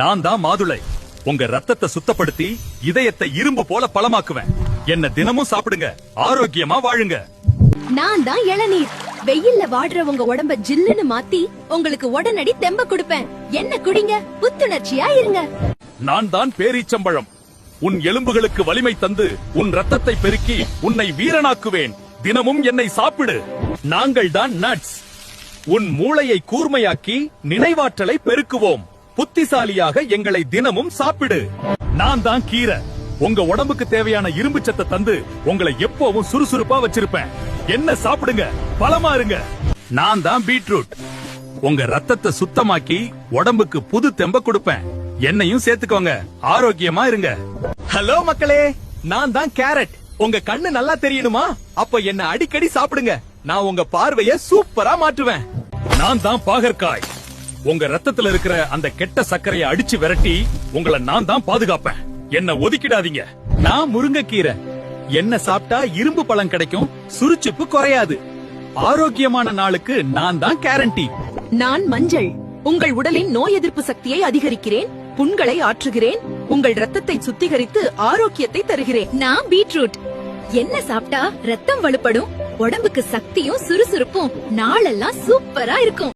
நான் தான் மாதுளை. உங்க ரத்தத்தை சுத்தப்படுத்தி இதயத்தை இரும்பு போல பலமாக்குவேன். என்ன தினமும் சாப்பிடுங்க, ஆரோக்கியமா வாழுங்க. நான் தான் இளநீர். வெயில்ல வாடுற உங்க உடம்ப ஜில்லுன்னு மாத்தி உங்களுக்கு உடனடி தெம்ப கொடுப்பேன். என்ன குடிங்க, புத்துணர்ச்சியா இருங்க. நான் தான் பேரீச்சம்பழம். உன் எலும்புகளுக்கு வலிமை தந்து உன் ரத்தத்தை பெருக்கி உன்னை வீரனாக்குவேன். தினமும் என்னை சாப்பிடு. நாங்கள் தான் நட்ஸ். உன் மூளையை கூர்மையாக்கி நினைவாற்றலை பெருக்குவோம். புத்திசாலியாக எங்களை தினமும் சாப்பிடு. நான் தான் கீரை. உங்க உடம்புக்கு தேவையான இரும்பு சத்தை தந்து உங்களை எப்பவும் சுறுசுறுப்பா வச்சிருப்பேன். என்ன சாப்பிடுங்க, பலமா இருங்க. நான் தான் பீட்ரூட். உங்க ரத்தத்தை சுத்தமாக்கி உடம்புக்கு புது தெம்ப கொடுப்பேன். என்னையும் சேர்த்துக்கோங்க, ஆரோக்கியமா இருங்க. ஹலோ மக்களே, நான் தான் கேரட். உங்க கண்ணு நல்லா தெரியணுமா? அப்ப என்ன அடிக்கடி சாப்பிடுங்க. நான் உங்க பார்வைய சூப்பரா மாற்றுவேன். நான் தான் பாகற்காய். உங்க ரத்தத்துல இருக்கிற அந்த கெட்ட சர்க்கரையை அடிச்சு விரட்டி உங்களை நான் தான் பாதுகாப்பேன். என்ன ஒதுக்கிடாதீங்க. நான் முருங்கைக்கீரை. என்ன சாப்பிட்டா இரும்பு பழம் கிடைக்கும், சுறுச்சுப்பு குறையாது. ஆரோக்கியமான நாளுக்கு நான் தான் கேரண்டி. நான் மஞ்சள். உங்கள் உடலின் நோய் எதிர்ப்பு சக்தியை அதிகரிக்கிறேன், புண்களை ஆற்றுகிறேன், உங்கள் ரத்தத்தை சுத்திகரித்து ஆரோக்கியத்தை தருகிறேன். நான் பீட்ரூட். என்ன சாப்பிட்டா ரத்தம் வலுப்படும், உடம்புக்கு சக்தியும் சுறுசுறுப்பும், நாளெல்லாம் சூப்பரா இருக்கும்.